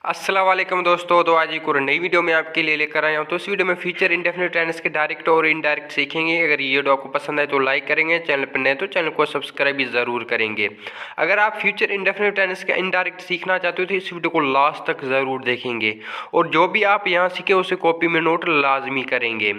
अस्सलाम वालेकुम दोस्तों। तो आज एक और नई वीडियो में आपके लिए लेकर आया हूं। तो इस वीडियो में फ्यूचर इंडेफिनिट टेंस के डायरेक्ट और इनडायरेक्ट सीखेंगे। अगर ये वीडियो आपको पसंद आए तो लाइक करेंगे, चैनल पर नए तो चैनल को सब्सक्राइब भी ज़रूर करेंगे। अगर आप फ्यूचर इंडेफिनिट टेंस का इनडायरेक्ट सीखना चाहते हो तो इस वीडियो को लास्ट तक ज़रूर देखेंगे और जो भी आप यहाँ सीखे उसे कॉपी में नोट लाजमी करेंगे।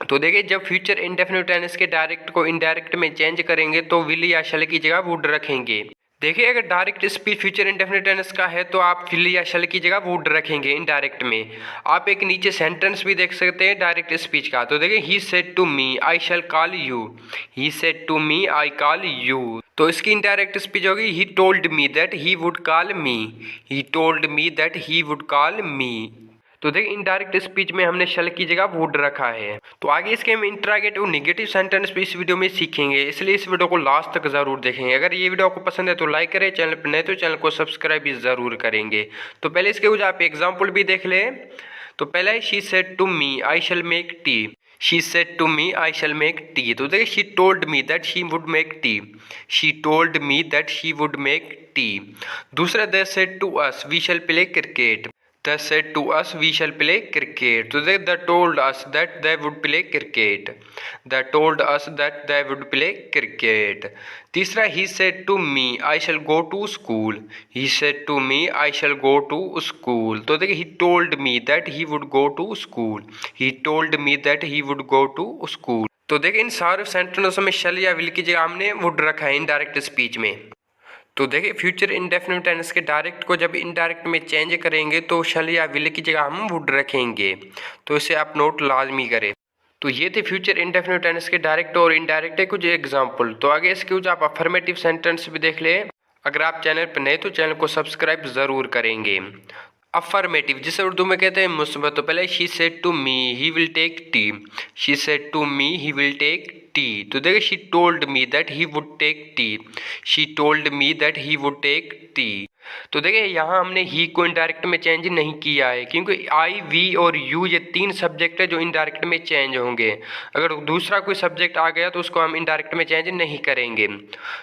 तो देखिए, जब फ्यूचर इंडेफिनिट टेंस के डायरेक्ट को इनडायरेक्ट में चेंज करेंगे तो विल या शैल की जगह वुड रखेंगे। देखिए, अगर direct speech future indefinite tense का है तो आप विल या शैल की जगह वुड रखेंगे इनडायरेक्ट में। आप एक नीचे सेंटेंस भी देख सकते हैं डायरेक्ट स्पीच का। तो देखिए, he said to me I shall call you, he said to me I call you. तो इसकी इनडायरेक्ट स्पीच होगी he told me that he would call me, he told me that he would call me. तो देखिए, indirect speech में हमने शैल की जगह would रखा है। तो आगे इसके हम इंट्रागेटिव नेगेटिव सेंटेंस भी इस वीडियो में सीखेंगे, इसलिए इस वीडियो को लास्ट तक जरूर देखेंगे। अगर ये वीडियो आपको पसंद है तो लाइक करें, चैनल पर नए तो चैनल को सब्सक्राइब भी जरूर करेंगे। तो पहले इसके कुछ आप एग्जाम्पल भी देख लें। तो पहला है she said to me I shall make tea, she said to me I shall make tea. तो देखिए, she told me that she would make tea, she told me that she would make tea. दूसरा, they said to us we shall play cricket, they said to us we shall play cricket. So they told us that they would play cricket, they told us that they would play cricket. तीसरा, he said to me I shall go to school, he said to me I shall go to school. तो देखिए, he told me that he would go to school, he told me that he would go to school. तो देखिए, इन सारे सेंटेंसों में शैल या will की जगह हमने वुड रखा है इनडायरेक्ट स्पीच में। तो देखिए, फ्यूचर इंडेफिनिट टेंस के डायरेक्ट को जब इनडायरेक्ट में चेंज करेंगे तो शैल या विल की जगह हम वुड रखेंगे। तो इसे आप नोट लाजमी करें। तो ये थे फ्यूचर इंडेफिनिट टेंस के डायरेक्ट और इनडायरेक्ट के कुछ एग्जांपल। तो आगे इसके कुछ आप अफर्मेटिव सेंटेंस भी देख लें। अगर आप चैनल पर नए तो चैनल को सब्सक्राइब ज़रूर करेंगे। अफर्मेटिव जिसे उर्दू में कहते हैं मुस्बत। तो पहले she said to me he will take tea, she said to me he will take tea. तो देखिए, she told me that he would take tea, she told me that he would take tea. तो देखिए, यहाँ हमने ही को indirect में change नहीं किया है क्योंकि आई, वी और यू ये तीन सब्जेक्ट है जो इनडायरेक्ट में चेंज होंगे। अगर दूसरा कोई सब्जेक्ट आ गया तो उसको हम इनडायरेक्ट में चेंज नहीं करेंगे।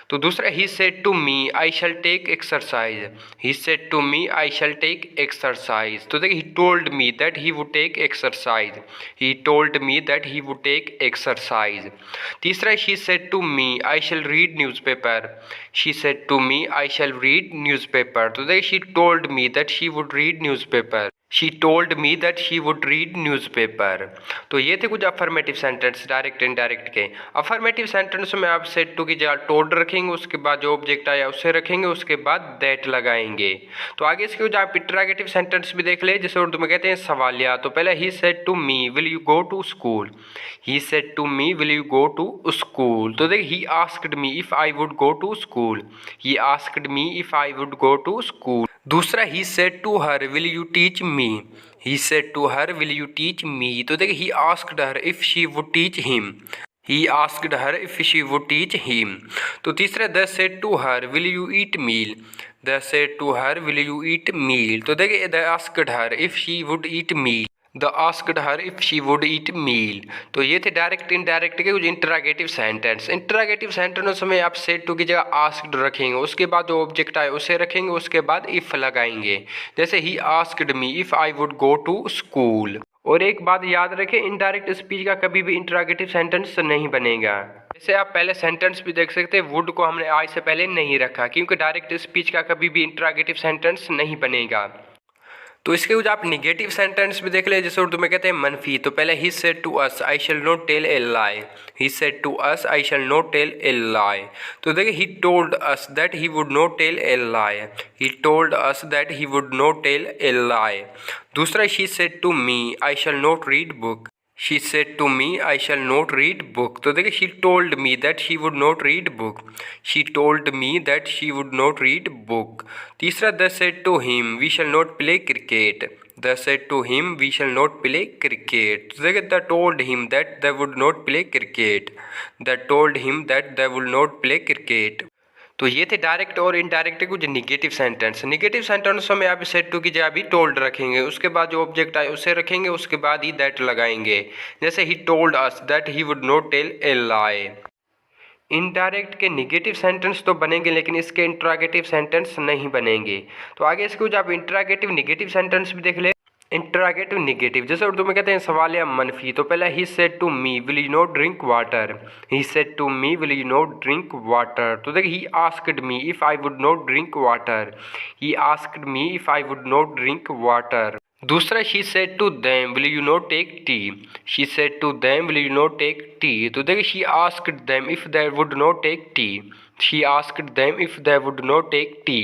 तो दूसरा, he said to me I shall take exercise, he said to me I shall take exercise. तो देखिए, he told me that he would take exercise, he told me that he would take exercise. तीसरा, she said to me I shall read newspaper, she said to me I shall read newspaper. तो देखिए, she told me that she would read newspaper, she told me that she would read newspaper. तो ये थे कुछ affirmative sentence direct indirect के। Affirmative sentence में आप said to की जगह टोल्ड रखेंगे, उसके बाद जो ऑब्जेक्ट आया उसे रखेंगे, उसके बाद दैट लगाएंगे। तो आगे इसके कुछ आप इंटरोगेटिव सेंटेंस भी देख ले, जिसे उर्दू में कहते हैं सवालिया। तो पहले, he said to me will you go to school, he said to me will you go to school. तो देखिए, he asked me if I would go to school, he asked me if I would go to school. दूसरा, he said to her will you teach me, he said to her will you teach me. तो देखिए, he asked her if she would teach him, he asked her if she would teach him. तो तीसरा, they said to her will you eat meal, they said to her will you eat meal. तो देखिए, they asked her if she would eat meal, they asked her if she would eat meal. तो ये थे direct indirect के कुछ interrogative sentence. Interrogative sentence में आप said to की जगह आस्क्ड रखेंगे, उसके बाद जो ऑब्जेक्ट आए उसे रखेंगे, उसके बाद इफ लगाएंगे। जैसे, he asked me if I would go to school. और एक बात याद रखें, इनडायरेक्ट स्पीच का कभी भी इंटरोगेटिव सेंटेंस नहीं बनेगा। जैसे आप पहले सेंटेंस भी देख सकते हैं, वुड को हमने आई से पहले नहीं रखा क्योंकि डायरेक्ट स्पीच का कभी भी इंटरोगेटिव सेंटेंस नहीं बनेगा। तो इसके कुछ आप निगेटिव सेंटेंस भी देख ले, जैसे उर्दू में कहते हैं मनफी। तो पहले, he said to us I shall not tell a lie, he said to us I shall not tell a lie. तो देखिए, he told us that he would not tell a lie, he told us that he would not tell a lie. दूसरा, she said to me I shall not read book, she said to me I shall not read book. तो देखिए, she told me that she would not read book, she told me that she would not read book. तीसरा, they said to him we shall not play cricket, they said to him we shall not play cricket. तो देखिए, they told him that they would not play cricket, they told him that they would not play cricket. तो ये थे direct और indirect कुछ negative sentence. Negative सेंटेंसों में आप said to की जगह भी टोल्ड रखेंगे, उसके बाद जो ऑब्जेक्ट आए उसे रखेंगे, उसके बाद ही दैट लगाएंगे। जैसे, he told us that he would not tell a lie, indirect के निगेटिव सेंटेंस तो बनेंगे लेकिन इसके इंट्रागेटिव सेंटेंस नहीं बनेंगे। तो आगे इसके कुछ आप इंट्रागेटिव निगेटिव सेंटेंस भी देख ले। इंट्रागेटिव निगेटिव जैसे उर्दू में कहते हैं सवाल या मनफी, तो पहला he said to me will you not drink water, he said to me will you not drink water. तो देखिए he asked me if I would not drink water, he asked me if I would not drink water. दूसरा she said to them will you not take tea, she said to them will you not take tea. तो देखिए she asked them if they would not take tea, she asked them if they would not take tea.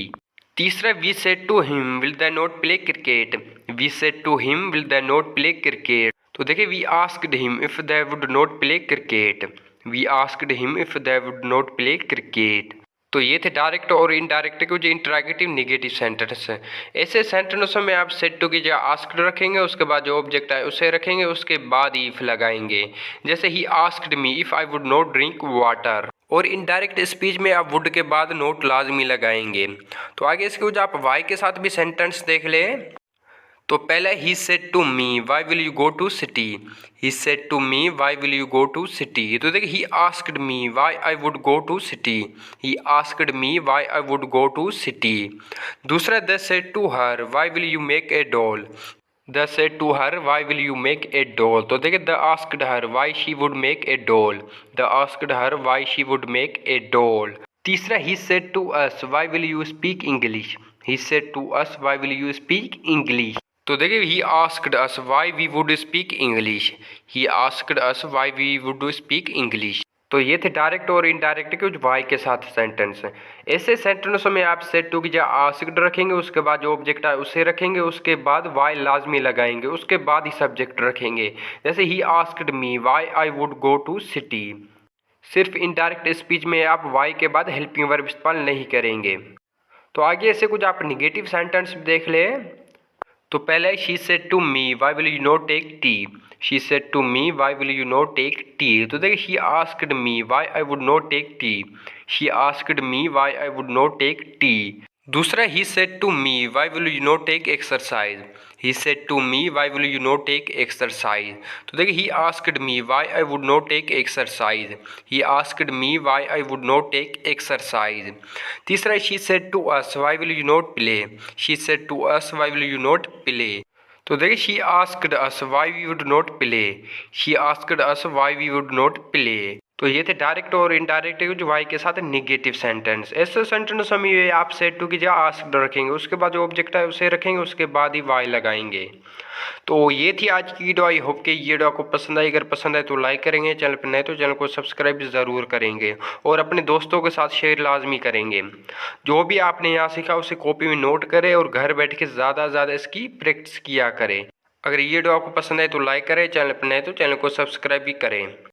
तीसरा we said to him will they not play cricket, we said to him will they not play cricket. तो देखिए we asked him if they would not play cricket, we asked him if they would not play cricket. तो ये थे direct और indirect के जो interrogative negative sentence है। ऐसे सेंटेंसों में आप सेड टू की जगह आस्क्ड रखेंगे, उसके बाद जो ऑब्जेक्ट है उसे रखेंगे, उसके बाद इफ लगाएंगे। जैसे he asked me if I would not drink water. और इनडायरेक्ट स्पीच में आप वुड के बाद नोट लाजमी लगाएंगे। तो आगे इसके कुछ आप वाई के साथ भी सेंटेंस देख लें। तो पहला he said to me why will you go to city, he said to me why will you go to city. तो देखिए he asked me why I would go to city, he asked me why I would go to city. दूसरा they said to her why will you make a doll, they said to her why will you make a doll. तो देखिए they asked her why she would make a doll, they asked her why she would make a doll. तीसरा he said to us why will you speak English, he said to us why will you speak English. तो देखिए he asked us why we would speak English, he asked us why we would speak English. तो ये थे direct और indirect के कुछ Y के साथ सेंटेंस हैं। ऐसे सेंटेंसों में आप सेड टू की जगह आस्क्ड रखेंगे, उसके बाद जो ऑब्जेक्ट है उसे रखेंगे, उसके बाद वाई लाजमी लगाएंगे, उसके बाद ही सब्जेक्ट रखेंगे। जैसे he asked me why I would go to city. सिर्फ इनडायरेक्ट स्पीच में आप वाई के बाद हेल्पिंग वर्ब इस्तेमाल नहीं करेंगे। तो आगे ऐसे कुछ आप निगेटिव सेंटेंस देख लें। तो पहले she said to me why will you not take tea, she said to me why will you not take tea. तो देखिए she asked me why I would not take tea, she asked me why I would not take tea. दूसरा he said to me why will you not take exercise, he said to me why will you not take exercise. तो देखिए he asked me why I would not take exercise, he asked me why I would not take exercise. तीसरा she said to us why will you not play, she said to us why will you not play. तो देखिए she asked us why we would not play, she asked us why we would not play. तो ये थे direct और indirect कुछ Y के साथ negative sentence. ऐसे सेंटेंस हम ये आप सेड टू की जगह आस्क्ड रखेंगे, उसके बाद जो ऑब्जेक्ट है उसे रखेंगे, उसके बाद ही वाई लगाएंगे। तो ये थी आज की वीडियो। आई होप कि ये वीडियो आपको पसंद आई। अगर पसंद आए तो लाइक करेंगे, चैनल पर नए तो चैनल को सब्सक्राइब ज़रूर करेंगे और अपने दोस्तों के साथ शेयर लाजमी करेंगे। जो भी आपने यहाँ सीखा उसे कॉपी में नोट करें और घर बैठ के ज़्यादा से ज़्यादा इसकी प्रैक्टिस किया करें। अगर ये वीडियो आपको पसंद आए तो लाइक करें, चैनल पर नए तो चैनल को सब्सक्राइब भी करें।